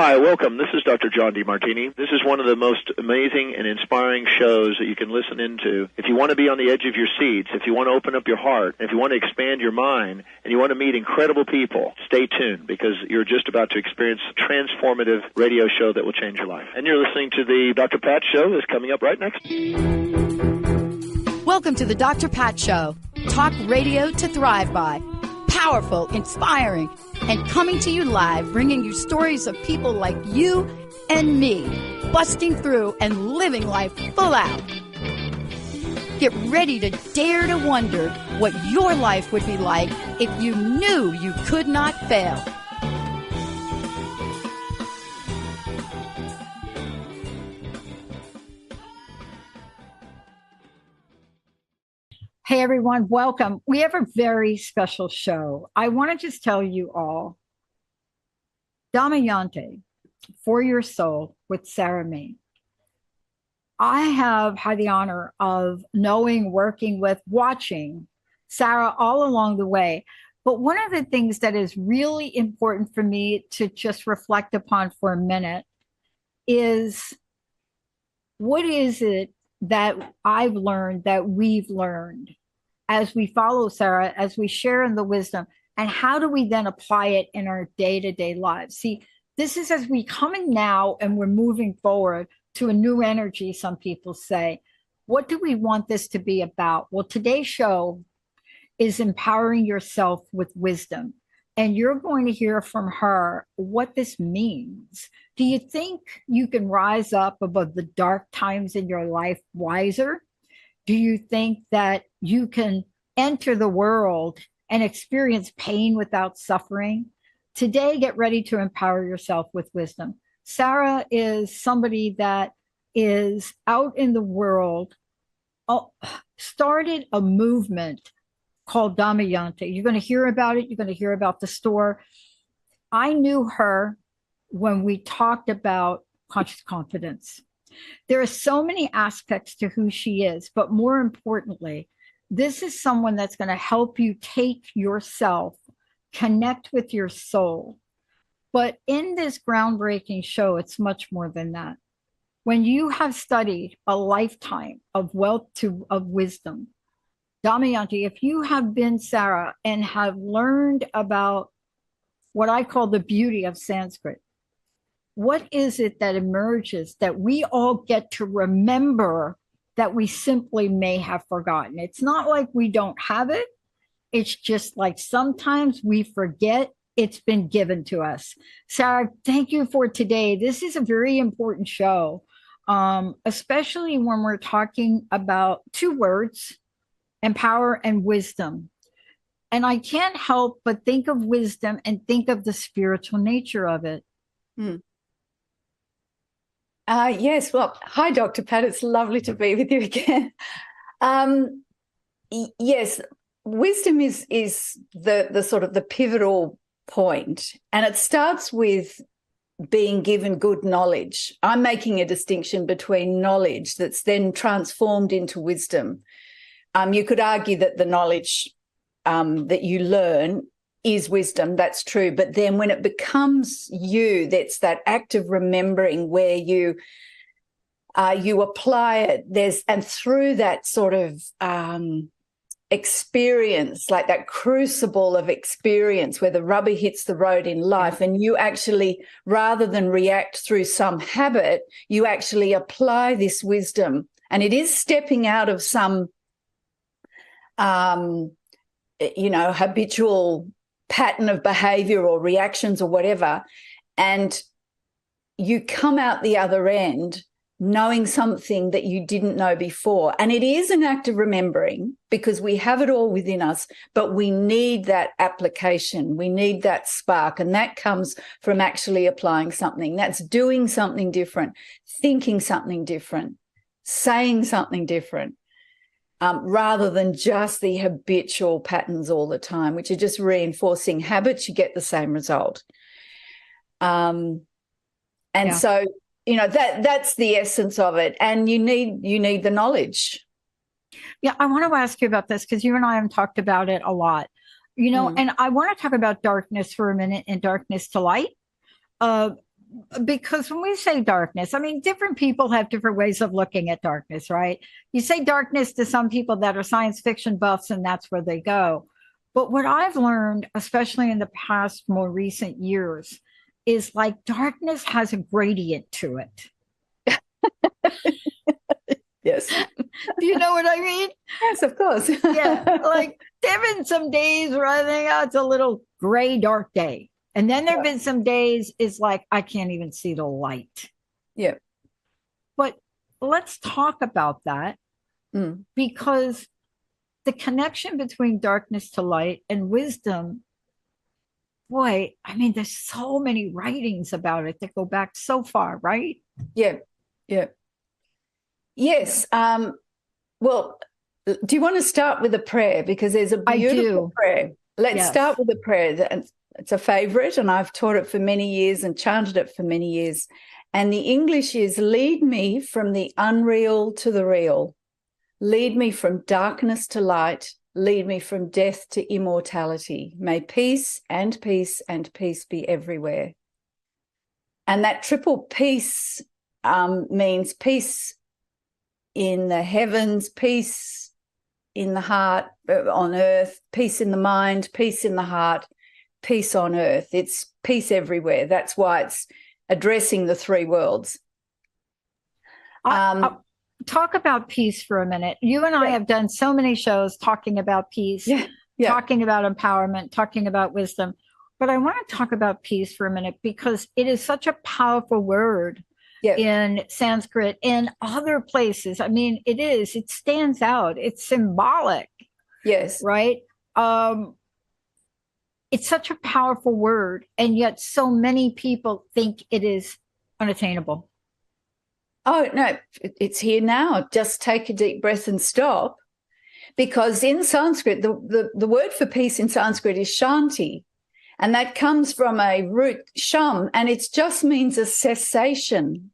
Hi, welcome. This is Dr. John DeMartini. This is one of the most amazing and inspiring shows that you can listen into. If you want to be on the edge of your seats, if you want to open up your heart, if you want to expand your mind, and you want to meet incredible people, stay tuned because you're just about to experience a transformative radio show that will change your life. And you're listening to the Dr. Pat Show that's coming up right next. Welcome to the Dr. Pat Show. Talk radio to thrive by. Powerful, inspiring, and coming to you live, bringing you stories of people like you and me, busting through and living life full out. Get ready to dare to wonder what your life would be like if you knew you could not fail. Hey everyone, welcome. We have a very special show. I want to just tell you all, Damayanti, For Your Soul with Sarah May. I have had the honor of knowing, working with, watching Sarah all along the way. But one of the things that is really important for me to just reflect upon for a minute is what is it that I've learned, that we've learned as we follow Sarah, as we share in the wisdom, and how do we then apply it in our day-to-day lives? See, this is as we come in now and we're moving forward to a new energy, some people say. What do we want this to be about? Well, today's show is empowering yourself with wisdom. And you're going to hear from her what this means. Do you think you can rise up above the dark times in your life wiser? Do you think that you can enter the world and experience pain without suffering? Today, get ready to empower yourself with wisdom. Sarah is somebody that is out in the world, started a movement called Damayanti. You're going to hear about it. You're going to hear about the store. I knew her when we talked about conscious confidence. There are so many aspects to who she is, but more importantly, this is someone that's going to help you take yourself, connect with your soul. But in this groundbreaking show, it's much more than that. When you have studied a lifetime of wealth of wisdom, Damayanti, if you have been Sarah and have learned about what I call the beauty of Sanskrit, what is it that emerges that we all get to remember that we simply may have forgotten? It's not like we don't have it. It's just like sometimes we forget it's been given to us. Sarah, thank you for today. This is a very important show, especially when we're talking about two words, empower and wisdom. And I can't help but think of wisdom and think of the spiritual nature of it. Yes, well, hi, Dr. Pat. It's lovely to be with you again. Yes, wisdom is the sort of the pivotal point, and it starts with being given good knowledge. I'm making a distinction between knowledge that's then transformed into wisdom. You could argue that the knowledge that you learn is wisdom, that's true. But then when it becomes you, that's that act of remembering where you apply it. And through that sort of experience, like that crucible of experience where the rubber hits the road in life, and you actually, rather than react through some habit, you actually apply this wisdom. And it is stepping out of some, habitual pattern of behavior or reactions or whatever, and you come out the other end knowing something that you didn't know before. And it is an act of remembering because we have it all within us, but we need that application. We need that spark, and that comes from actually applying something. That's doing something different, thinking something different, saying something different. Rather than just the habitual patterns all the time, which are just reinforcing habits, you get the same result. So, that's the essence of it. And you need the knowledge. Yeah, I want to ask you about this because you and I have talked about it a lot. And I want to talk about darkness for a minute and darkness to light. because when we say darkness, I mean, different people have different ways of looking at darkness, right? You say darkness to some people that are science fiction buffs, and that's where they go. But what I've learned, especially in the past more recent years, is like darkness has a gradient to it. Yes. Do you know what I mean? Yes, of course. Yeah. Like there have been some days where I think, oh, it's a little gray, dark day. And then there have been some days it's like I can't even see the light. Yeah. But let's talk about that because the connection between darkness to light and wisdom, boy, I mean, there's so many writings about it that go back so far, right? Yeah. Yeah. Yes. Well, do you want to start with a prayer? Because there's a beautiful prayer. Let's start with a prayer. It's a favorite, and I've taught it for many years and chanted it for many years. And the English is, lead me from the unreal to the real. Lead me from darkness to light. Lead me from death to immortality. May peace and peace and peace be everywhere. And that triple peace means peace in the heavens, peace in the heart, on earth, peace in the mind, peace in the heart, peace on earth. It's peace everywhere. That's why it's addressing the three worlds. Talk about peace for a minute. You and I have done so many shows talking about peace, talking about empowerment, talking about wisdom. But I want to talk about peace for a minute because it is such a powerful word in Sanskrit, in other places. I mean, it stands out. It's symbolic. Yes. Right? It's such a powerful word, and yet so many people think it is unattainable. Oh, no, it's here now. Just take a deep breath and stop. Because in Sanskrit, the word for peace in Sanskrit is shanti, and that comes from a root sham, and it just means a cessation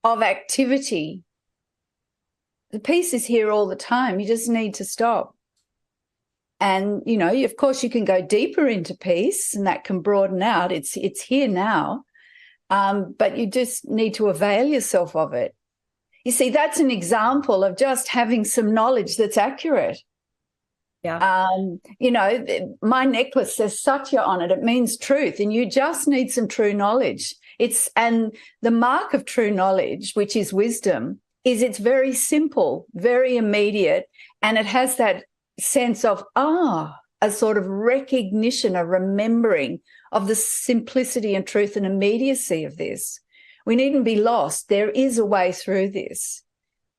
of activity. The peace is here all the time. You just need to stop. And, you know, of course, you can go deeper into peace, and that can broaden out. It's here now. But you just need to avail yourself of it. You see, that's an example of just having some knowledge that's accurate. Yeah. You know, my necklace says Satya on it. It means truth, and you just need some true knowledge. And the mark of true knowledge, which is wisdom, is it's very simple, very immediate, and it has that sense of a sort of recognition, a remembering of the simplicity and truth and immediacy of this. We needn't be lost. There is a way through this,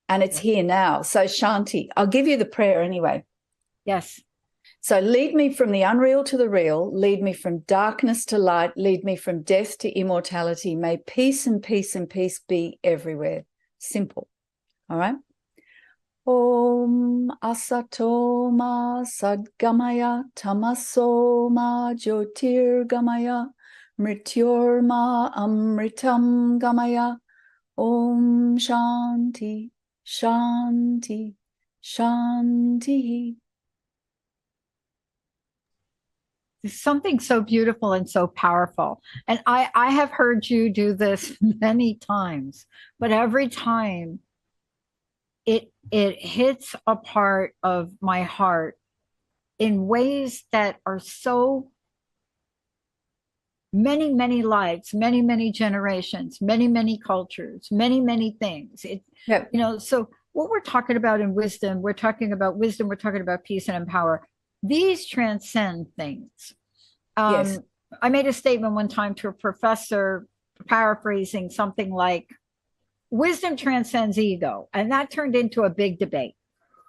and it's here now. So Shanti, I'll give you the prayer anyway. Yes. So lead me from the unreal to the real, lead me from darkness to light, lead me from death to immortality. May peace and peace and peace be everywhere. Simple. All right? Om Asato Ma Sadgamaya Tamaso Ma Jyotirgamaya Mrityorma Amritam Gamaya. Om Shanti Shanti Shanti. There's something so beautiful and so powerful. And I have heard you do this many times, but every time it hits a part of my heart in ways that are so many, many lives, many, many generations, many, many cultures, many, many things. You know, so what we're talking about in wisdom, we're talking about peace and empower. These transcend things. Yes. I made a statement one time to a professor, paraphrasing something like, wisdom transcends ego. And that turned into a big debate,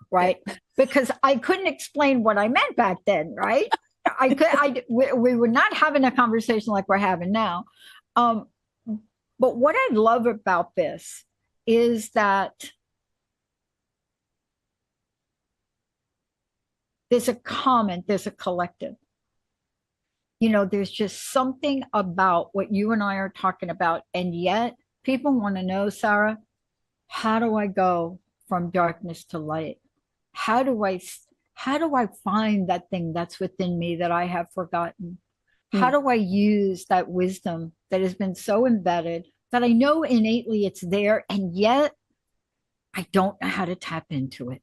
right? Because I couldn't explain what I meant back then, right? We were not having a conversation like we're having now. But what I love about this is that there's a common, there's a collective. You know, there's just something about what you and I are talking about. And yet people want to know, Sarah, how do I go from darkness to light? How do I find that thing that's within me that I have forgotten? How do I use that wisdom that has been so embedded that I know innately it's there, and yet I don't know how to tap into it?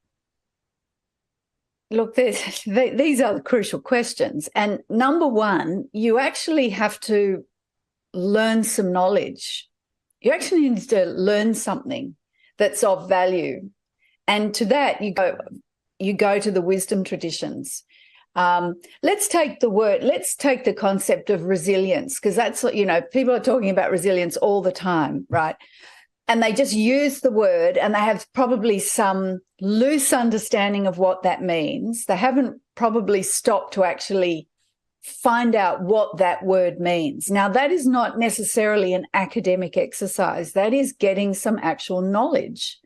Look, these are the crucial questions. And number one, you actually have to learn some knowledge. You actually need to learn something that's of value. And to that, you go to the wisdom traditions. Let's take the concept of resilience, because that's, people are talking about resilience all the time, right? And they just use the word, and they have probably some loose understanding of what that means. They haven't probably stopped to actually find out what that word means. Now, that is not necessarily an academic exercise. That is getting some actual knowledge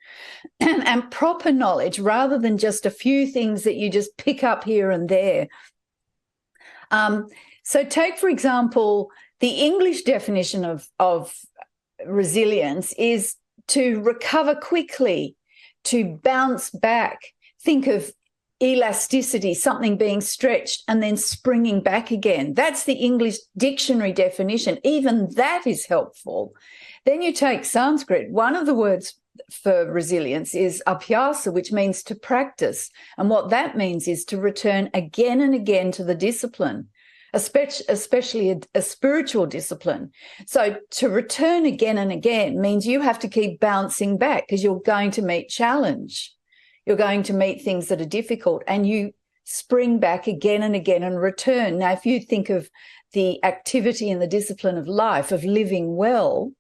and proper knowledge, rather than just a few things that you just pick up here and there. So take, for example, the English definition of resilience is to recover quickly, to bounce back. Think of elasticity, something being stretched and then springing back again. That's the English dictionary definition. Even that is helpful. Then you take Sanskrit. One of the words for resilience is abhyasa, which means to practice. And what that means is to return again and again to the discipline, especially a spiritual discipline. So to return again and again means you have to keep bouncing back, because you're going to meet challenge. You're going to meet things that are difficult, and you spring back again and again and return. Now, if you think of the activity and the discipline of life, of living well,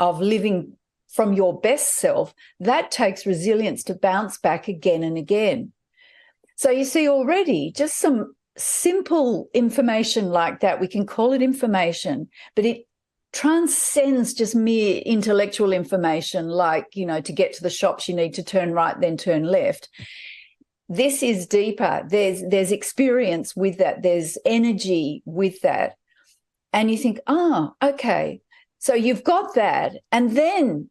of living from your best self, that takes resilience to bounce back again and again. So you see already just some simple information like that. We can call it information, but it transcends just mere intellectual information, like, to get to the shops, you need to turn right, then turn left. This is deeper. There's experience with that. There's energy with that. And you think, okay, so you've got that. And then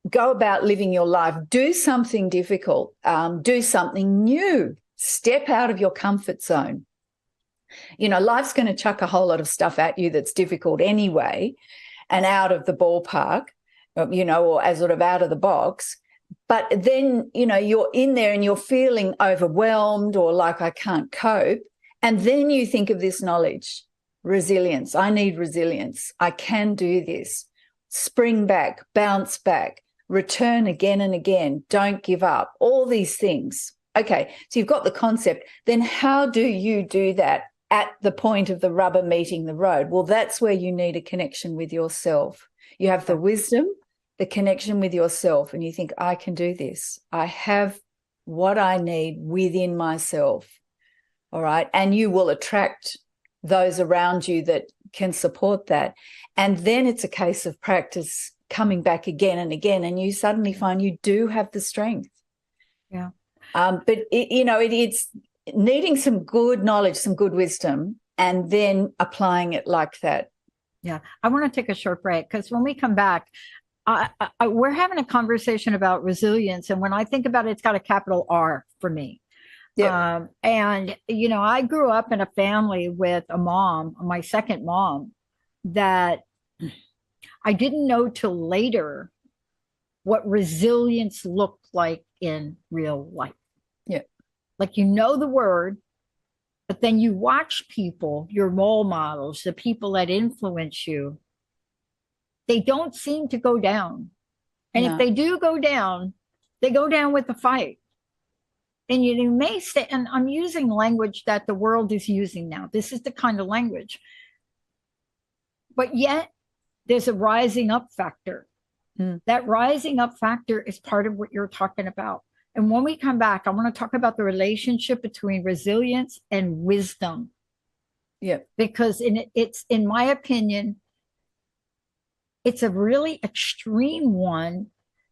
go about living your life. Do something difficult. Do something new. Step out of your comfort zone. Life's going to chuck a whole lot of stuff at you that's difficult anyway, and out of the ballpark, or as sort of out of the box. But then, you're in there and you're feeling overwhelmed or like, I can't cope. And then you think of this knowledge, resilience. I need resilience. I can do this. Spring back, bounce back, return again and again. Don't give up. All these things. Okay, so you've got the concept. Then how do you do that at the point of the rubber meeting the road? Well, that's where you need a connection with yourself. You have the wisdom, the connection with yourself, and you think, I can do this. I have what I need within myself. All right. And you will attract those around you that can support that. And then it's a case of practice, coming back again and again, and you suddenly find you do have the strength. Yeah. But it's needing some good knowledge, some good wisdom, and then applying it like that. Yeah. I want to take a short break, because when we come back, we're having a conversation about resilience. And when I think about it, it's got a capital R for me. Yeah. And, I grew up in a family with a mom, my second mom, that I didn't know till later what resilience looked like in real life. Yeah. Like, the word, but then you watch people, your role models, the people that influence you, they don't seem to go down. And if they do go down, they go down with the fight. And you may say, and I'm using language that the world is using now. This is the kind of language. But yet there's a rising up factor. That rising up factor is part of what you're talking about. And when we come back, I want to talk about the relationship between resilience and wisdom. Yeah. Because it's, in my opinion, it's a really extreme one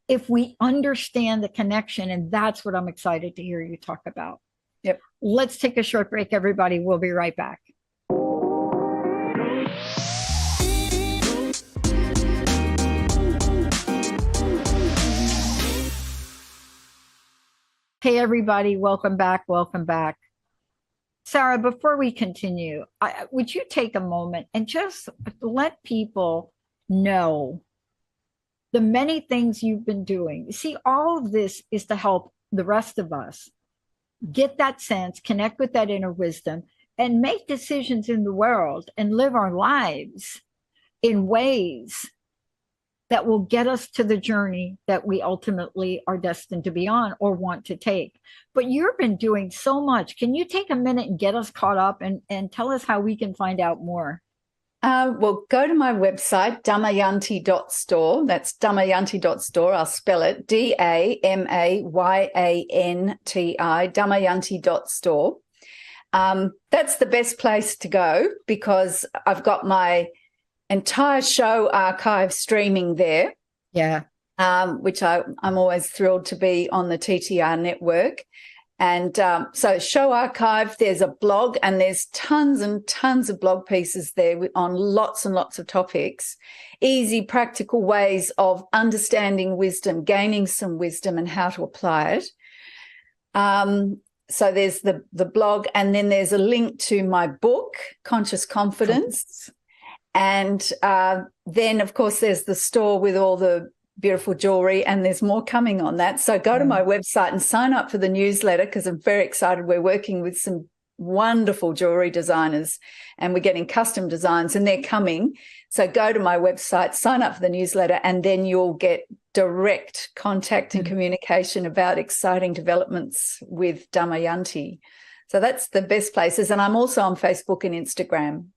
if we understand the connection. And that's what I'm excited to hear you talk about. Yep. Let's take a short break, everybody. We'll be right back. Hey, everybody. Welcome back. Welcome back. Sarah, before we continue, would you take a moment and just let people know the many things you've been doing? See, all of this is to help the rest of us get that sense, connect with that inner wisdom, and make decisions in the world and live our lives in ways that will get us to the journey that we ultimately are destined to be on or want to take. But you've been doing so much. Can you take a minute and get us caught up and tell us how we can find out more? Well, go to my website, damayanti.store. That's damayanti.store. I'll spell it DAMAYANTI, damayanti.store. That's the best place to go because I've got my entire show archive streaming there. Yeah. Which I'm always thrilled to be on the TTR network. And so show archive, there's a blog, and there's tons and tons of blog pieces there on lots and lots of topics, easy, practical ways of understanding wisdom, gaining some wisdom and how to apply it. So there's the blog, and then there's a link to my book, Conscious Confidence. And then, of course, there's the store with all the beautiful jewelry, and there's more coming on that. So go to my website and sign up for the newsletter because I'm very excited. We're working with some wonderful jewelry designers and we're getting custom designs and they're coming. So go to my website, sign up for the newsletter, and then you'll get direct contact and communication about exciting developments with Damayanti. So that's the best places. And I'm also on Facebook and Instagram.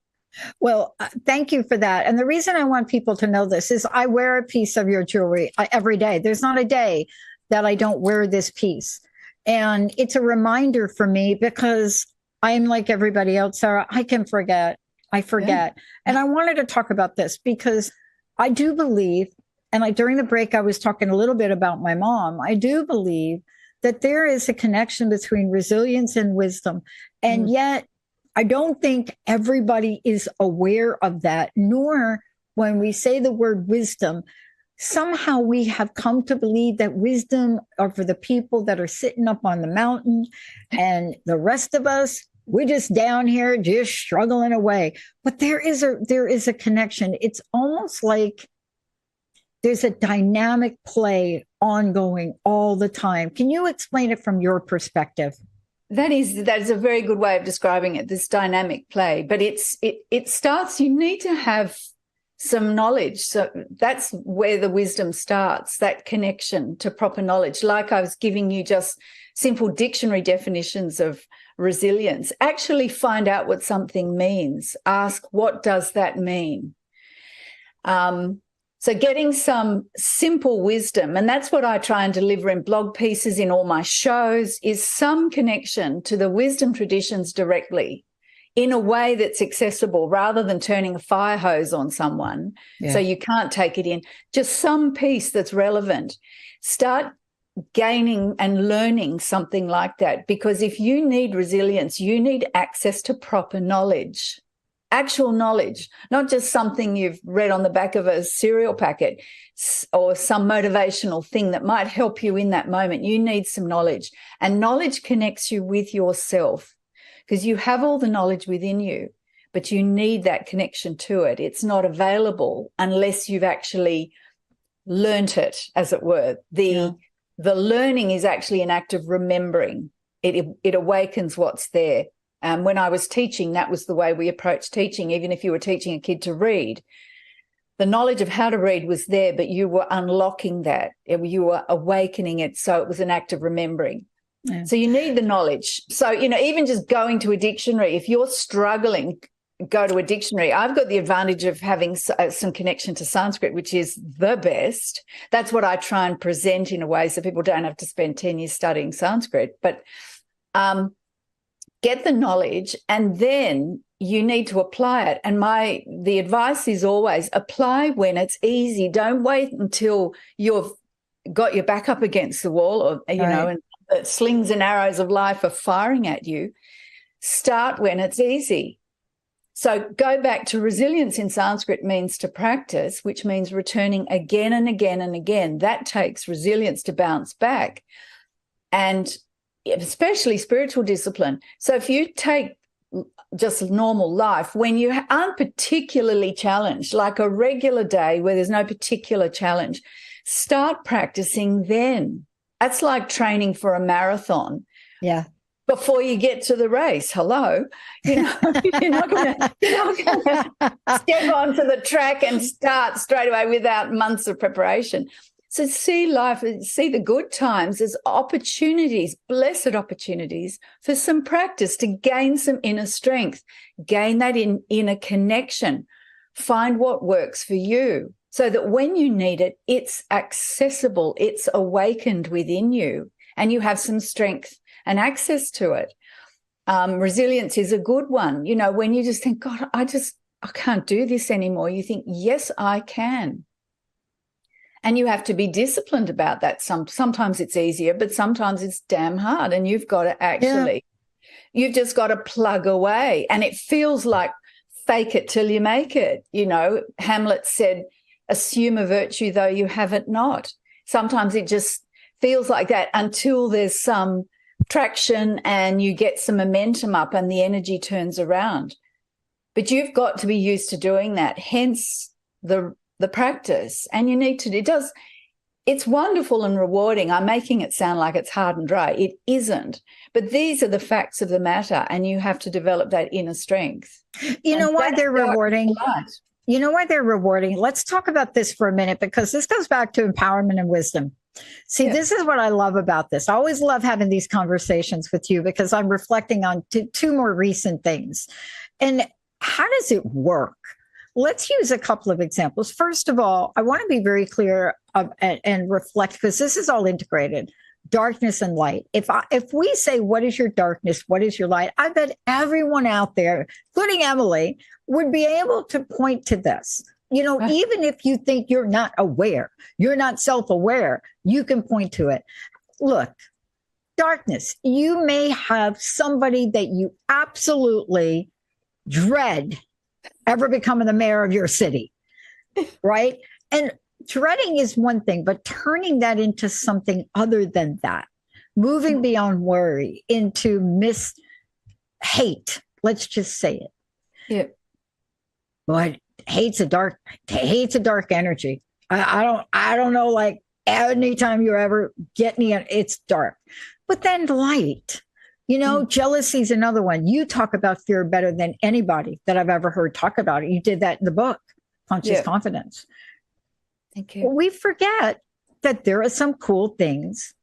Well, thank you for that. And the reason I want people to know this is I wear a piece of your jewelry every day. There's not a day that I don't wear this piece. And it's a reminder for me because I'm like everybody else, Sarah. I can forget. I forget. Yeah. And I wanted to talk about this because I do believe, and during the break, I was talking a little bit about my mom. I do believe that there is a connection between resilience and wisdom. And yet, I don't think everybody is aware of that, nor when we say the word wisdom, somehow we have come to believe that wisdom are for the people that are sitting up on the mountain and the rest of us, we're just down here just struggling away. But there is a connection. It's almost like there's a dynamic play ongoing all the time. Can you explain it from your perspective? That is a very good way of describing it, this dynamic play. But it starts, you need to have some knowledge. So that's where the wisdom starts, that connection to proper knowledge. Like I was giving you just simple dictionary definitions of resilience. Actually find out what something means. Ask, what does that mean? So getting some simple wisdom, and that's what I try and deliver in blog pieces, in all my shows, is some connection to the wisdom traditions directly in a way that's accessible rather than turning a fire hose on someone so you can't take it in. Just some piece that's relevant. Start gaining and learning something like that, because if you need resilience, you need access to proper knowledge. Actual knowledge, not just something you've read on the back of a cereal packet or some motivational thing that might help you in that moment. You need some knowledge, and knowledge connects you with yourself because you have all the knowledge within you, but you need that connection to it. It's not available unless you've actually learnt it, as it were. The learning is actually an act of remembering. It awakens what's there. When I was teaching, that was the way we approached teaching. Even if you were teaching a kid to read, the knowledge of how to read was there, but you were unlocking that. You were awakening it. So it was an act of remembering. Yeah. So you need the knowledge. So, even just going to a dictionary, if you're struggling, go to a dictionary. I've got the advantage of having some connection to Sanskrit, which is the best. That's what I try and present in a way so people don't have to spend 10 years studying Sanskrit. But get the knowledge, and then you need to apply it. And the advice is always apply when it's easy. Don't wait until you've got your back up against the wall, or and the slings and arrows of life are firing at you. Start when it's easy. So go back to resilience in Sanskrit means to practice, which means returning again and again and again. That takes resilience to bounce back. And especially spiritual discipline. So if you take just normal life, when you aren't particularly challenged, like a regular day where there's no particular challenge, start practicing then. That's like training for a marathon. Yeah. Before you get to the race, hello, you're not going to step onto the track and start straight away without months of preparation. So see life, see the good times as opportunities, blessed opportunities for some practice to gain some inner strength, gain that inner connection, find what works for you so that when you need it, it's accessible, it's awakened within you, and you have some strength and access to it. Resilience is a good one. When you just think, God, I can't do this anymore. You think, yes, I can. And you have to be disciplined about that. Sometimes it's easier, but sometimes it's damn hard. And you've got to actually, you've just got to plug away. And it feels like fake it till you make it. Hamlet said, assume a virtue though you have it not. Sometimes it just feels like that until there's some traction and you get some momentum up and the energy turns around. But you've got to be used to doing that, hence the practice. And you need to, it's wonderful and rewarding. I'm making it sound like it's hard and dry. It isn't. But these are the facts of the matter, and you have to develop that inner strength. You know why they're rewarding? You know why they're rewarding? Let's talk about this for a minute, because this goes back to empowerment and wisdom. See, This is what I love about this. I always love having these conversations with you because I'm reflecting on two more recent things. And how does it work? Let's use a couple of examples. First of all, I want to be very clear and reflect, because this is all integrated, darkness and light. If we say, what is your darkness? What is your light? I bet everyone out there, including Emily, would be able to point to this. Even if you think you're not aware, you're not self-aware, you can point to it. Look, darkness, you may have somebody that you absolutely dread ever becoming the mayor of your city, right? And dreading is one thing, but turning that into something other than that, moving beyond worry into hate, let's just say it. Yeah. But hate's a dark energy. I don't know, like anytime you ever get me, it's dark. But then light, jealousy is another one. You talk about fear better than anybody that I've ever heard talk about it. You did that in the book, Conscious Confidence. Thank you. We forget that there are some cool things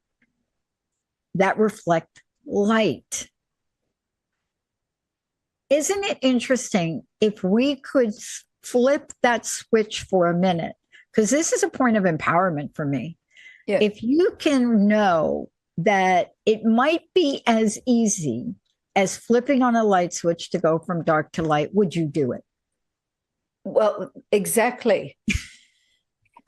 that reflect light. Isn't it interesting if we could flip that switch for a minute? Because this is a point of empowerment for me. Yeah. If you can know that it might be as easy as flipping on a light switch to go from dark to light, would you do it? Well, exactly.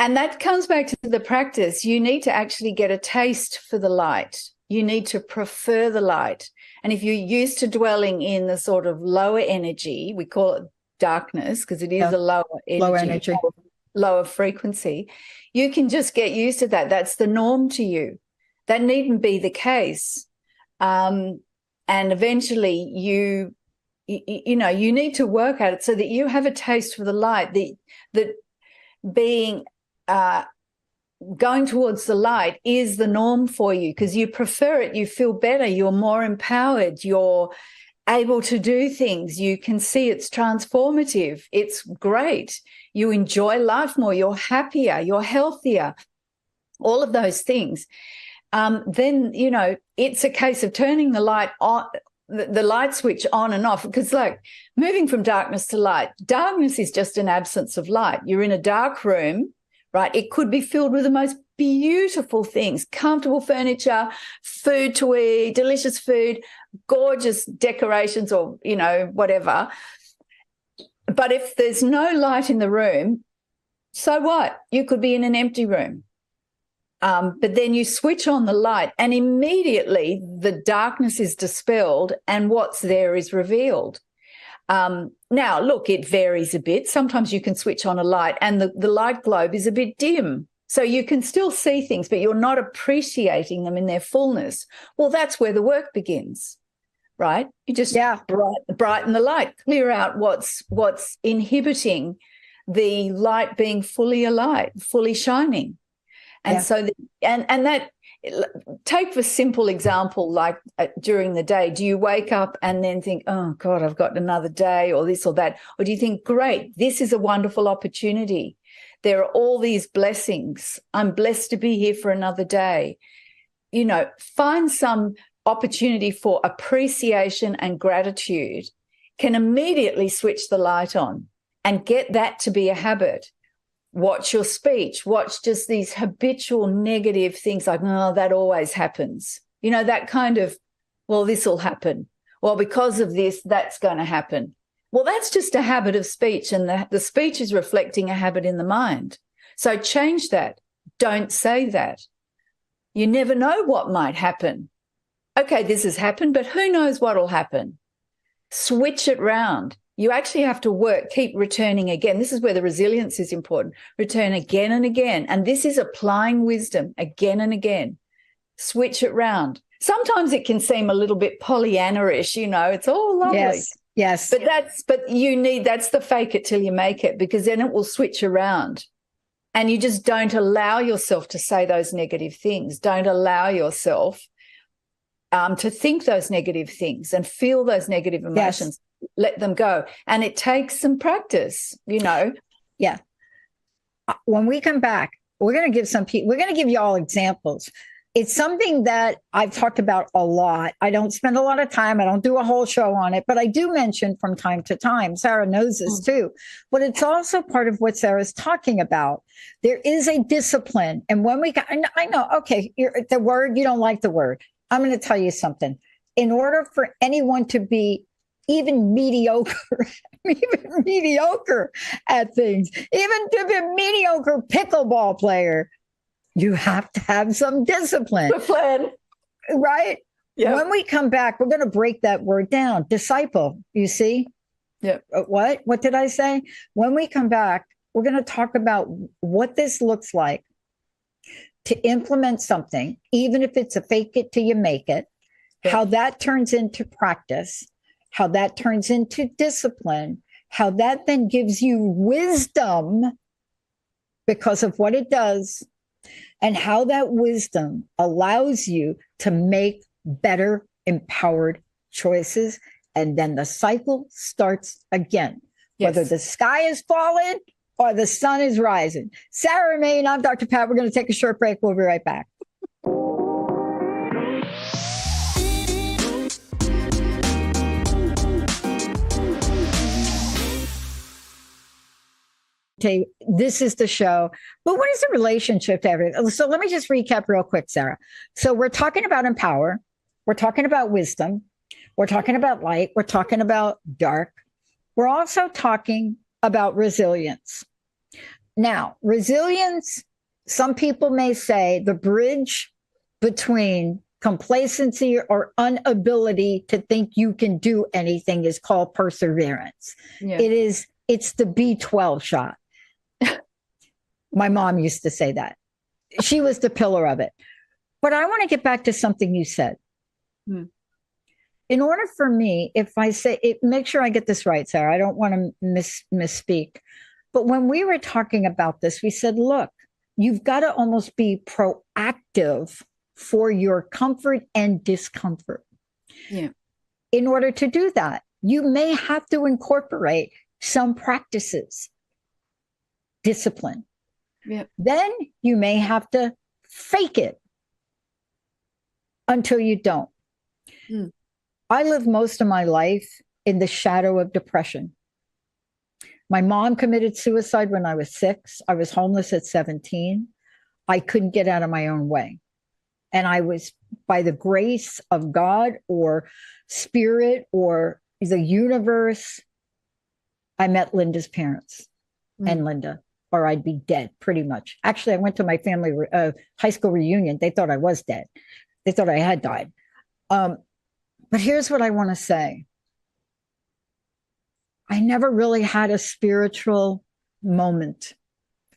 And that comes back to the practice. You need to actually get a taste for the light. You need to prefer the light. And if you're used to dwelling in the sort of lower energy, we call it darkness because it is a lower energy, lower frequency, you can just get used to that. That's the norm to you. That needn't be the case. And eventually you need to work at it so that you have a taste for the light, that being going towards the light is the norm for you because you prefer it, you feel better, you're more empowered, you're able to do things, you can see it's transformative, it's great, you enjoy life more, you're happier, you're healthier, all of those things. Then, it's a case of turning the light on, the light switch on and off, because like moving from darkness to light, darkness is just an absence of light. You're in a dark room, right? It could be filled with the most beautiful things, comfortable furniture, food to eat, delicious food, gorgeous decorations or, whatever. But if there's no light in the room, so what? You could be in an empty room. But then you switch on the light and immediately the darkness is dispelled and what's there is revealed. Now, look, it varies a bit. Sometimes you can switch on a light and the light globe is a bit dim. So you can still see things, but you're not appreciating them in their fullness. Well, that's where the work begins, right? You just brighten the light, clear out what's inhibiting the light being fully alight, fully shining. And so, and that, take a simple example, like during the day, do you wake up and then think, oh God, I've got another day or this or that? Or do you think, great, this is a wonderful opportunity. There are all these blessings. I'm blessed to be here for another day. You know, find some opportunity for appreciation and gratitude can immediately switch the light on and get that to be a habit. Watch your speech. Watch just these habitual negative things like, oh, that always happens. You know, that kind of, well, this will happen. Well, because of this, that's going to happen. Well, that's just a habit of speech, and the speech is reflecting a habit in the mind. So change that. Don't say that. You never know what might happen. Okay, this has happened, but who knows what will happen? Switch it round. You actually have to work, keep returning again. This is where the resilience is important. Return again and again. And this is applying wisdom again and again. Switch it round. Sometimes it can seem a little bit Pollyanna-ish, you know, it's all lovely. Yes. But that's the fake it till you make it, because then it will switch around. And you just don't allow yourself to say those negative things. Don't allow yourself to think those negative things and feel those negative emotions. Yes. Let them go. And it takes some practice, you know. Yeah. When we come back, we're going to give you all examples. It's something that I've talked about a lot. I don't spend a lot of time. I don't do a whole show on it, but I do mention from time to time. Sarah knows this too. But it's also part of what Sarah's talking about. There is a discipline. And when I know, okay, the word, you don't like the word. I'm going to tell you something. In order for anyone to be even mediocre at things, even to be a mediocre pickleball player, you have to have some discipline. Right? Yep. When we come back, we're going to break that word down. Disciple, you see? Yep. What? What did I say? When we come back, we're going to talk about what this looks like to implement something, even if it's a fake it till you make it, how that turns into practice, how that turns into discipline, how that then gives you wisdom because of what it does, and how that wisdom allows you to make better, empowered choices. And then the cycle starts again, whether the sky is falling or the sun is rising. Sarah Main, I'm Dr. Pat. We're going to take a short break. We'll be right back. Okay, this is the show. But what is the relationship to everything? So let me just recap real quick, Sarah. So we're talking about empower. We're talking about wisdom. We're talking about light. We're talking about dark. We're also talking about resilience. Now, resilience, some people may say the bridge between complacency or inability to think you can do anything is called perseverance. Yeah. It's the B12 shot. My mom used to say that. She was the pillar of it. But I want to get back to something you said. In order for me, if I say it, make sure I get this right, Sarah. I don't want to misspeak. But when we were talking about this, we said, look, you've got to almost be proactive for your comfort and discomfort. Yeah. In order to do that, you may have to incorporate some practices, discipline. Yeah. Then you may have to fake it until you don't. I lived most of my life in the shadow of depression. My mom committed suicide when I was 6. I was homeless at 17. I couldn't get out of my own way. And I was, by the grace of God or spirit or the universe, I met Linda's parents and Linda, or I'd be dead pretty much. Actually, I went to my family high school reunion. They thought I was dead. They thought I had died. But here's what I want to say. I never really had a spiritual moment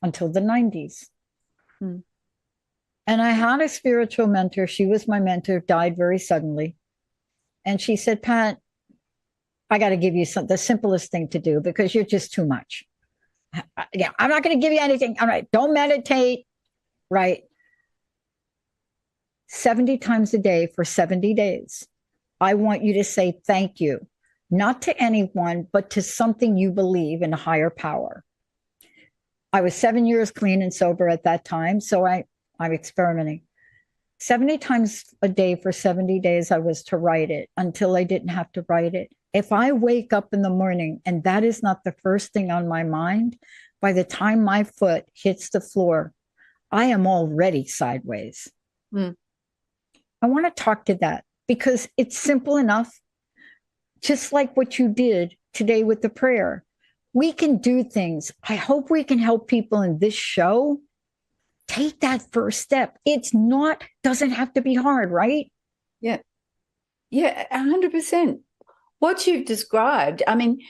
until the 90s. And I had a spiritual mentor. She was my mentor, died very suddenly. And she said, Pat, I got to give you the simplest thing to do because you're just too much. Yeah, I'm not going to give you anything. All right, don't meditate. Right. 70 times a day for 70 days. I want you to say thank you, not to anyone, but to something you believe in, a higher power. I was 7 years clean and sober at that time, so I'm experimenting. 70 times a day for 70 days, I was to write it until I didn't have to write it. If I wake up in the morning and that is not the first thing on my mind, by the time my foot hits the floor, I am already sideways. Mm. I want to talk to that because it's simple enough, just like what you did today with the prayer. We can do things. I hope we can help people in this show take that first step. Doesn't have to be hard, right? Yeah. Yeah, 100%. What you've described, I mean,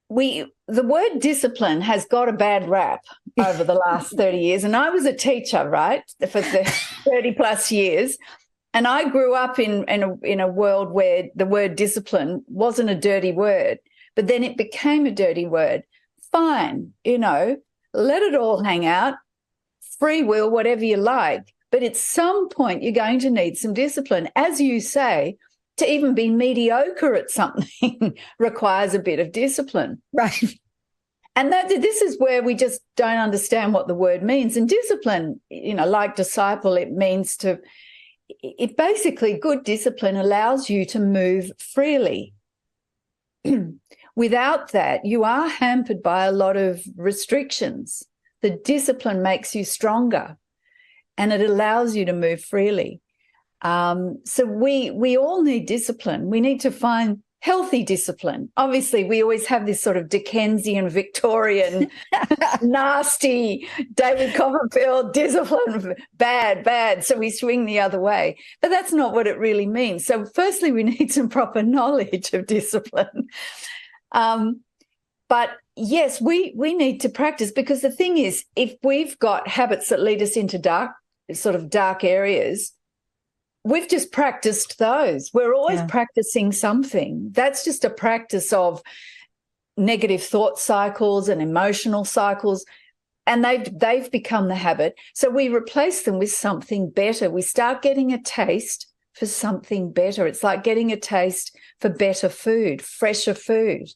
the word discipline has got a bad rap over the last 30 years. And I was a teacher, right, for 30 plus years. And I grew up in a world where the word discipline wasn't a dirty word, but then it became a dirty word. Fine, let it all hang out, free will, whatever you like. But at some point, you're going to need some discipline. As you say, to even be mediocre at something requires a bit of discipline. Right. And this is where we just don't understand what the word means. And discipline, like disciple, it means it basically, good discipline allows you to move freely. Without that, you are hampered by a lot of restrictions. The discipline makes you stronger and it allows you to move freely. So we all need discipline. We need to find healthy discipline. Obviously, we always have this sort of Dickensian, Victorian, nasty David Copperfield discipline, bad. So we swing the other way. But that's not what it really means. So firstly, we need some proper knowledge of discipline. But yes, we need to practice, because the thing is, if we've got habits that lead us into dark areas, we've just practiced those. We're always practicing something. That's just a practice of negative thought cycles and emotional cycles, and they've become the habit. So we replace them with something better. We start getting a taste for something better. It's like getting a taste for better food, fresher food,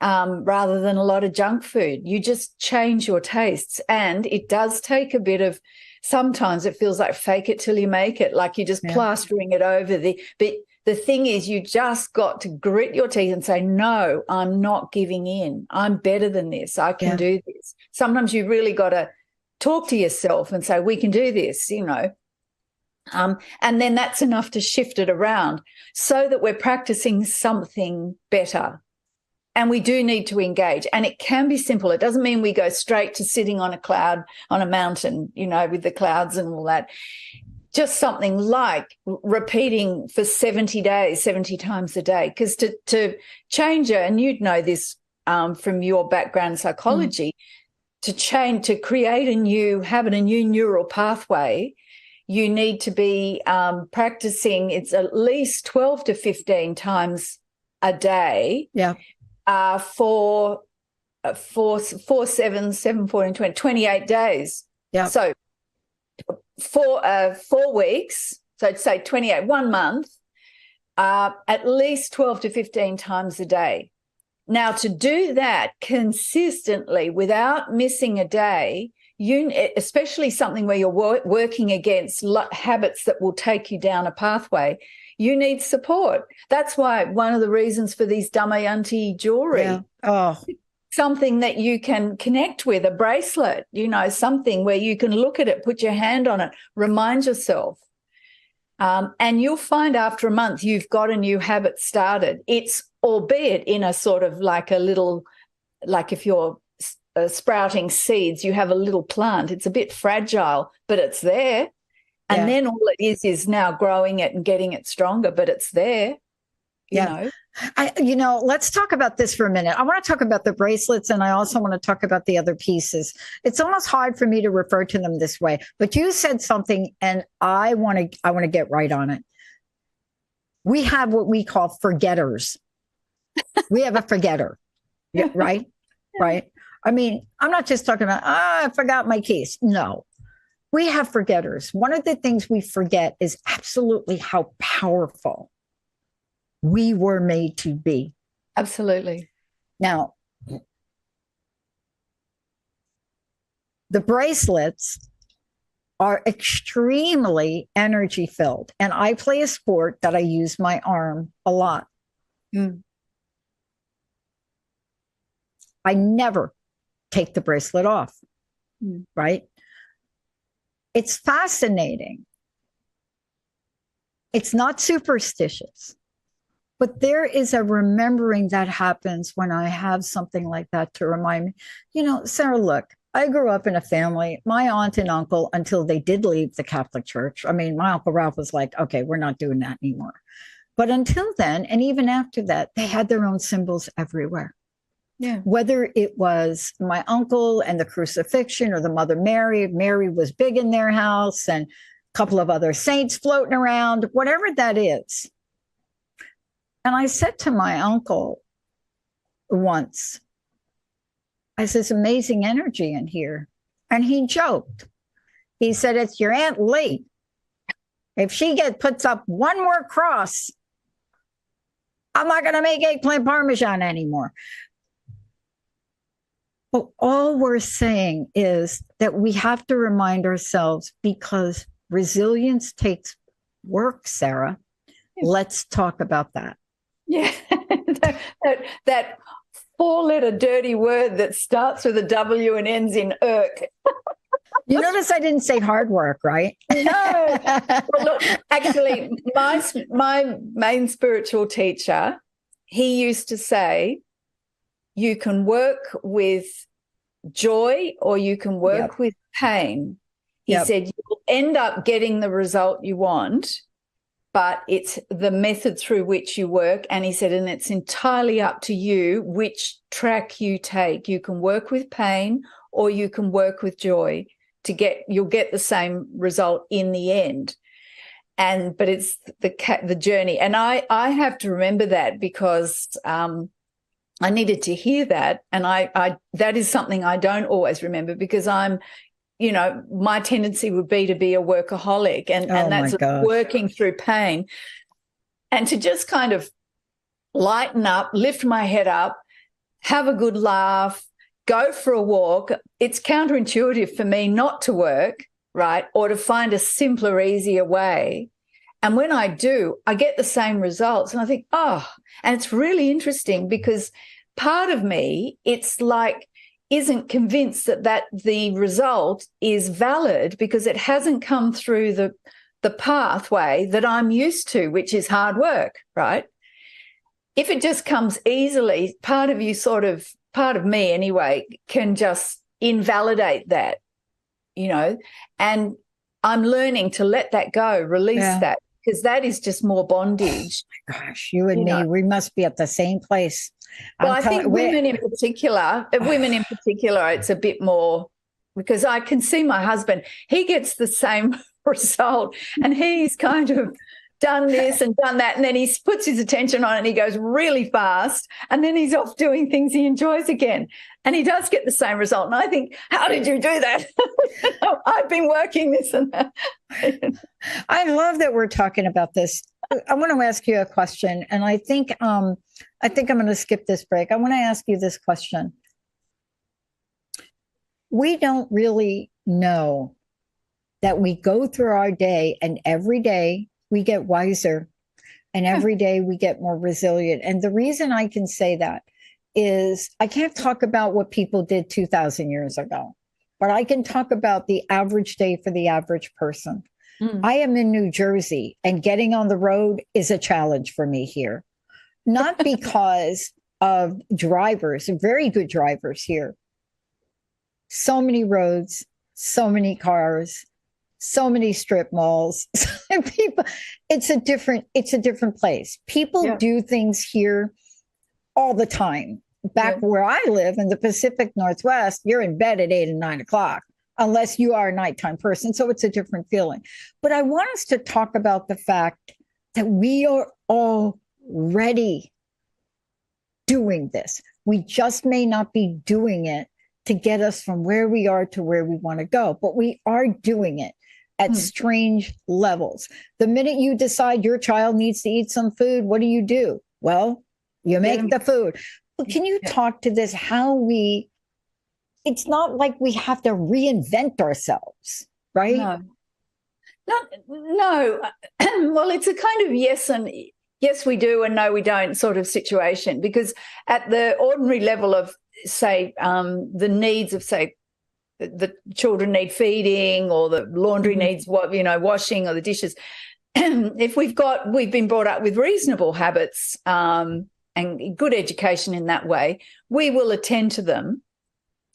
rather than a lot of junk food. You just change your tastes, and it does take a bit of. Sometimes it feels like fake it till you make it, like you're just plastering it over. But the thing is, you just got to grit your teeth and say, no, I'm not giving in. I'm better than this. I can do this. Sometimes you really got to talk to yourself and say, we can do this, and then that's enough to shift it around so that we're practicing something better. And we do need to engage. And it can be simple. It doesn't mean we go straight to sitting on a cloud, on a mountain, with the clouds and all that. Just something like repeating for 70 days, 70 times a day. Because to change it, and you'd know this from your background in psychology, to create a new habit, a new neural pathway, you need to be practicing. It's at least 12 to 15 times a day. Yeah. For 7, 14, 20, 28 days. Yeah. So for 4 weeks, so say 28, 1 month, at least 12 to 15 times a day. Now, to do that consistently without missing a day, especially something where you're working against habits that will take you down a pathway, you need support. That's why one of the reasons for these Damayanti jewelry, something that you can connect with, a bracelet, something where you can look at it, put your hand on it, remind yourself. And you'll find after a month you've got a new habit started. It's albeit in a sort of like a little, like if you're sprouting seeds, you have a little plant. It's a bit fragile, but it's there. And then all it is now growing it and getting it stronger, but it's there. Let's talk about this for a minute. I want to talk about the bracelets, and I also want to talk about the other pieces. It's almost hard for me to refer to them this way, but you said something, and I want to get right on it. We have what we call forgetters. We have a forgetter. Yeah, right? Right. I mean, I'm not just talking about, I forgot my keys. No, we have forgetters. One of the things we forget is absolutely how powerful we were made to be. Absolutely. Now, the bracelets are extremely energy filled. And I play a sport that I use my arm a lot. Mm. I never take the bracelet off, right? It's fascinating. It's not superstitious, but there is a remembering that happens when I have something like that to remind me, you know, Sarah, look, I grew up in a family, my aunt and uncle, until they did leave the Catholic Church. I mean, my Uncle Ralph was like, okay, we're not doing that anymore. But until then, and even after that, they had their own symbols everywhere. Yeah. Whether it was my uncle and the crucifixion or the Mother Mary, Mary was big in their house, and a couple of other saints floating around, whatever that is. And I said to my uncle once, I said, "It's amazing energy in here." And he joked. He said, "It's your Aunt Lee. If she puts up one more cross, I'm not going to make eggplant parmesan anymore." But all we're saying is that we have to remind ourselves, because resilience takes work, Sarah. Let's talk about that. Yeah. that four-letter dirty word that starts with a W and ends in irk. You notice I didn't say hard work, right? No. Well, look, actually, my main spiritual teacher, he used to say, you can work with joy or you can work with pain. He said, you'll end up getting the result you want, but it's the method through which you work. And he said, and it's entirely up to you which track you take. You can work with pain or you can work with joy. You'll get the same result in the end. But it's the journey. And I have to remember that, because I needed to hear that. And I that is something I don't always remember, because my tendency would be to be a workaholic, and that's working through pain. And to just kind of lighten up, lift my head up, have a good laugh, go for a walk. It's counterintuitive for me not to work, right? Or to find a simpler, easier way. And when I do, I get the same results. And I think, and it's really interesting, because part of me, it's like, isn't convinced that the result is valid, because it hasn't come through the pathway that I'm used to, which is hard work, right? If it just comes easily, part of me anyway, can just invalidate that, and I'm learning to let that go, release that, because that is just more bondage. Oh my gosh, you and me, we must be at the same place. Well, I think women in particular, it's a bit more, because I can see my husband, he gets the same result, and he's kind of done this and done that, and then he puts his attention on it and he goes really fast, and then he's off doing things he enjoys again, and he does get the same result. And I think, how did you do that? I've been working this and that. I love that we're talking about this. I want to ask you a question, and I think I'm going to skip this break. I want to ask you this question. We don't really know that we go through our day, and every day we get wiser, and every day we get more resilient. And the reason I can say that is I can't talk about what people did 2,000 years ago, but I can talk about the average day for the average person. I am in New Jersey, and getting on the road is a challenge for me here. Not because of drivers, very good drivers here. So many roads, so many cars, so many strip malls. People, it's a different place. People do things here all the time. Back where I live in the Pacific Northwest, you're in bed at 8 and 9 o'clock, unless you are a nighttime person. So it's a different feeling. But I want us to talk about the fact that we are already doing this. We just may not be doing it to get us from where we are to where we want to go, but we are doing it at strange levels. The minute you decide your child needs to eat some food, what do? Well, you make the food. Well, can you talk to this? It's not like we have to reinvent ourselves, right? No. Well, it's a kind of yes, we do, and no, we don't sort of situation, because at the ordinary level of, say, the needs of, say, the children need feeding, or the laundry needs washing, or the dishes. If we've been brought up with reasonable habits and good education in that way, we will attend to them.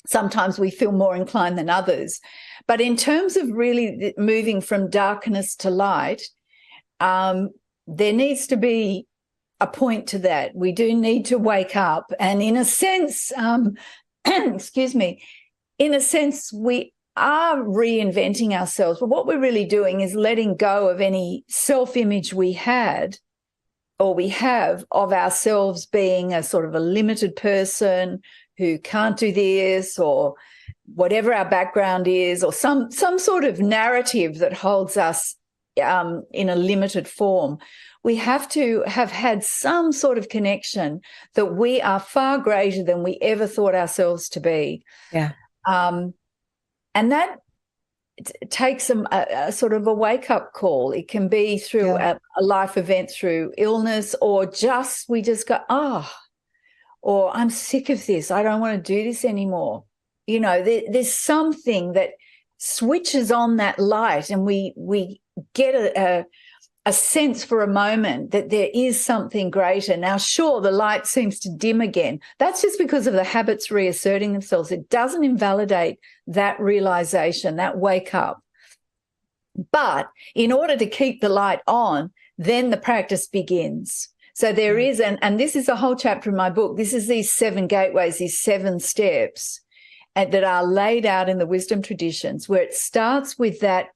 Sometimes we feel more inclined than others. But in terms of really moving from darkness to light, there needs to be a point to that. We do need to wake up. And in a sense, in a sense, we are reinventing ourselves. But what we're really doing is letting go of any self-image we had or we have of ourselves being a sort of a limited person who can't do this, or whatever our background is, or some sort of narrative that holds us in a limited form. We have to have had some sort of connection that we are far greater than we ever thought ourselves to be. Yeah. And that takes a sort of a wake-up call. It can be through a life event, through illness, or we just go, or I'm sick of this. I don't want to do this anymore. There's something that switches on that light, and we get a sense for a moment that there is something greater. Now, sure, the light seems to dim again. That's just because of the habits reasserting themselves. It doesn't invalidate that realization, that wake up. But in order to keep the light on, then the practice begins. So there is, and this is a whole chapter in my book, this is these 7 gateways, these 7 steps that are laid out in the wisdom traditions, where it starts with that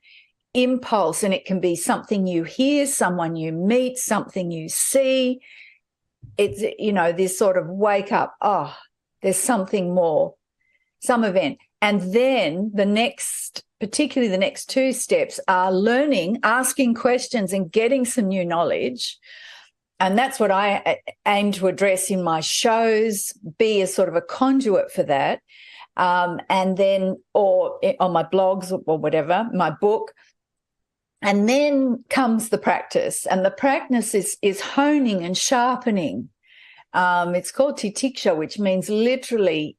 impulse, and it can be something you hear, someone you meet, something you see. It's, this sort of wake up, there's something more, some event. And then particularly the next 2 steps are learning, asking questions and getting some new knowledge. And that's what I aim to address in my shows, be a sort of a conduit for that. And then, or on my blogs or whatever, my book. And then comes the practice. And the practice is honing and sharpening. It's called titiksha, which means literally,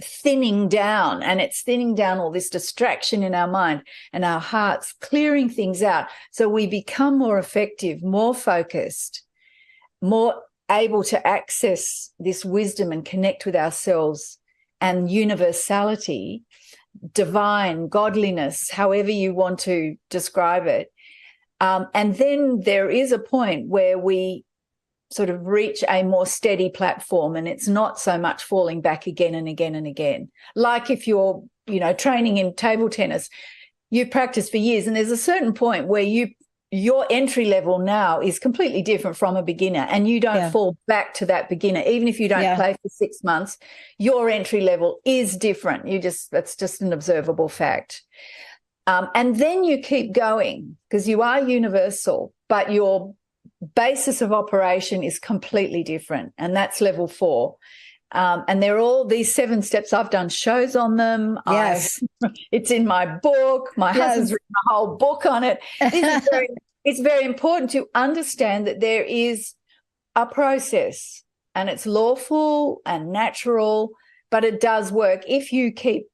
thinning down. And it's thinning down all this distraction in our mind and our hearts, clearing things out. So we become more effective, more focused, more able to access this wisdom and connect with ourselves and universality, divine, godliness, however you want to describe it. And then there is a point where we sort of reach a more steady platform, and it's not so much falling back again and again and again. Like if you're, training in table tennis, you practice for years, and there's a certain point where your entry level now is completely different from a beginner, and you don't fall back to that beginner. Even if you don't play for 6 months, your entry level is different. That's just an observable fact. And then you keep going, because you are universal, but your basis of operation is completely different, and that's level 4. And they're all these 7 steps. I've done shows on them. Yes. It's in my book. My husband's written a whole book on it. It's very important to understand that there is a process, and it's lawful and natural, but it does work if you keep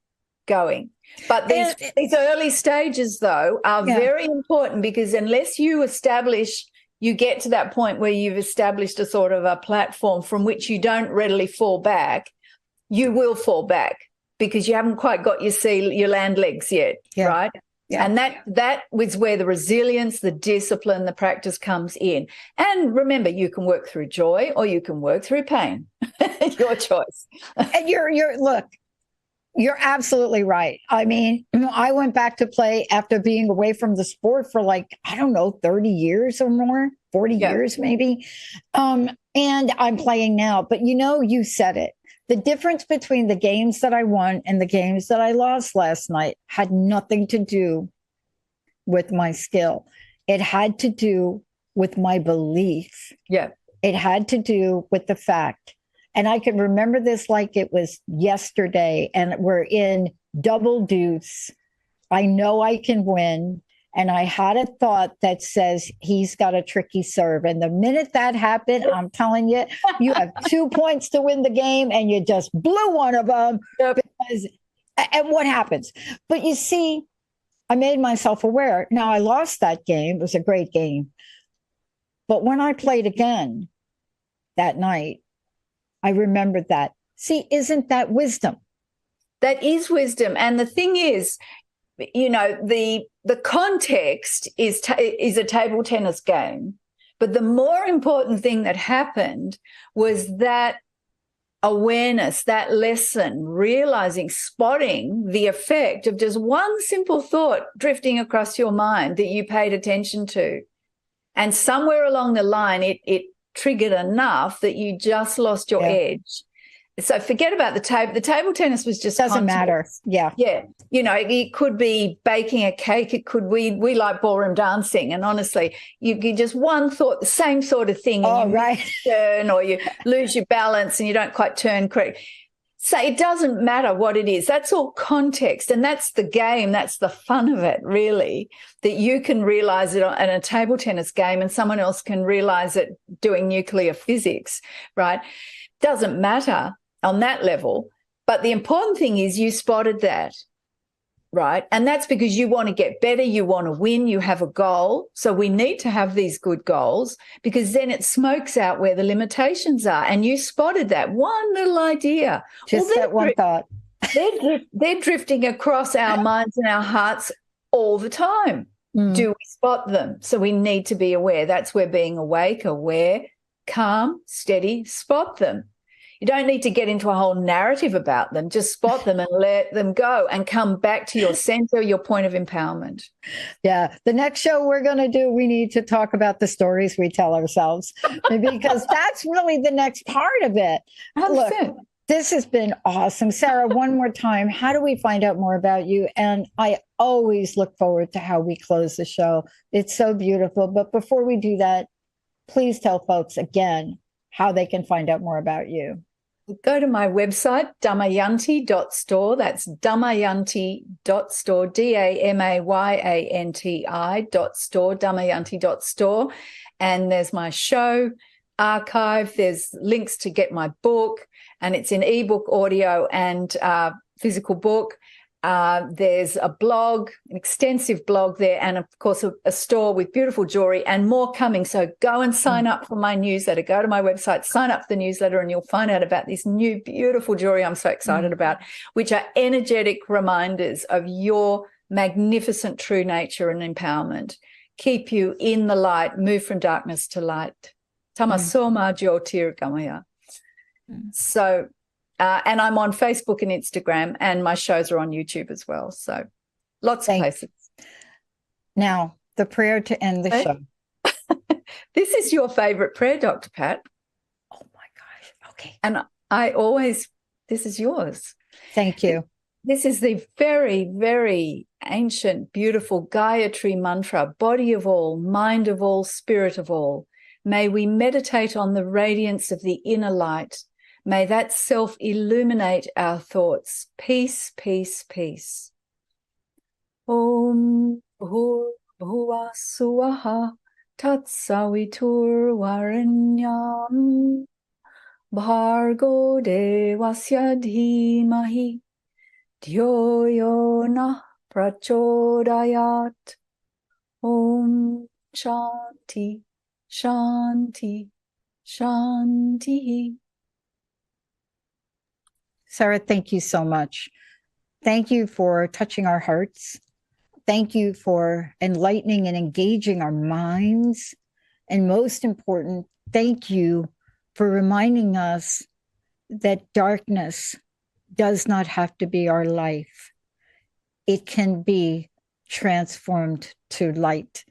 going. But these early stages, though, are very important, because unless you get to that point where you've established a sort of a platform from which you don't readily fall back, you will fall back because you haven't quite got your land legs yet, right? Yeah. And that was where the resilience, the discipline, the practice comes in. And remember, you can work through joy or you can work through pain. Your choice. And look, You're absolutely right. I mean, I went back to play after being away from the sport for like, I don't know, 30 years or more, 40 Yeah. years maybe. And I'm playing now. But you said it. The difference between the games that I won and the games that I lost last night had nothing to do with my skill. It had to do with my belief. Yeah. It had to do with the fact, and I can remember this like it was yesterday, and we're in double deuce. I know I can win. And I had a thought that says he's got a tricky serve. And the minute that happened, I'm telling you, you have 2 points to win the game, and you just blew one of them. Yep. And what happens? But you see, I made myself aware. Now, I lost that game. It was a great game. But when I played again that night, I remembered that. See, isn't that wisdom? That is wisdom. And the thing is, the context is a table tennis game. But the more important thing that happened was that awareness, that lesson, realizing, spotting the effect of just one simple thought drifting across your mind that you paid attention to. And somewhere along the line, it triggered enough that you just lost your edge. So forget about the table. The table tennis was just doesn't matter. Yeah. Yeah. It could be baking a cake. It could, we like ballroom dancing. And honestly, you just one thought, the same sort of thing. And right. Turn, or you lose your balance and you don't quite turn correct. So it doesn't matter what it is. That's all context. And that's the game. That's the fun of it, really, that you can realize it in a table tennis game and someone else can realize it doing nuclear physics, right? Doesn't matter on that level. But the important thing is you spotted that, right? And that's because you want to get better, you want to win, you have a goal. So we need to have these good goals, because then it smokes out where the limitations are. And you spotted that one little idea. Just that one thought. They're drifting across our minds and our hearts all the time. Do we spot them? So we need to be aware. That's where being awake, aware, calm, steady, spot them. You don't need to get into a whole narrative about them. Just spot them and let them go and come back to your center, your point of empowerment. Yeah. The next show we're going to do, we need to talk about the stories we tell ourselves, because that's really the next part of it. 100%. Look, this has been awesome. Sarah, one more time, how do we find out more about you? And I always look forward to how we close the show. It's so beautiful. But before we do that, please tell folks again how they can find out more about you. Go to my website, damayanti.store. That's damayanti.store, DAMAYANTI.store, damayanti.store. And there's my show archive. There's links to get my book, and it's in ebook, audio, and physical book. There's a blog, an extensive blog there, and of course a store with beautiful jewelry and more coming. So go and sign up for my newsletter. Go to my website, sign up for the newsletter, and you'll find out about this new beautiful jewelry I'm so excited about, which are energetic reminders of your magnificent true nature and empowerment. Keep you in the light, move from darkness to light. Tamasoma Jyotirgamaya. So and I'm on Facebook and Instagram, and my shows are on YouTube as well. So lots of places. Now, the prayer to end the show. This is your favorite prayer, Dr. Pat. Oh, my gosh. Okay. And this is yours. Thank you. This is the very, very ancient, beautiful Gayatri mantra, body of all, mind of all, spirit of all. May we meditate on the radiance of the inner light. May that self illuminate our thoughts. Peace, peace, peace. Om Bhuvah Swaha Tat Savitur Varenyam Bhargo Devasya Dhimahi Dhyo Yona Prachodayat. Om Shanti, Shanti, Shanti. Sarah, thank you so much. Thank you for touching our hearts. Thank you for enlightening and engaging our minds. And most important, thank you for reminding us that darkness does not have to be our life. It can be transformed to light.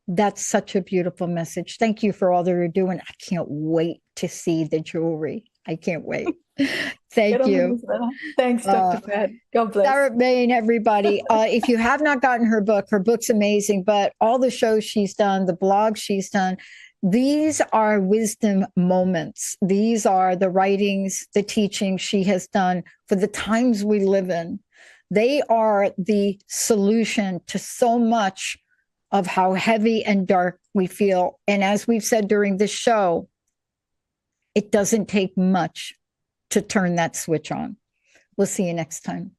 That's such a beautiful message. Thank you for all that you're doing. I can't wait to see the jewelry. I can't wait. Thank you. Thanks, Dr. Pat. God bless. Sarah Bain, everybody. If you have not gotten her book's amazing, but all the shows she's done, the blogs she's done, these are wisdom moments. These are the writings, the teachings she has done for the times we live in. They are the solution to so much of how heavy and dark we feel. And as we've said during this show, it doesn't take much to turn that switch on. We'll see you next time.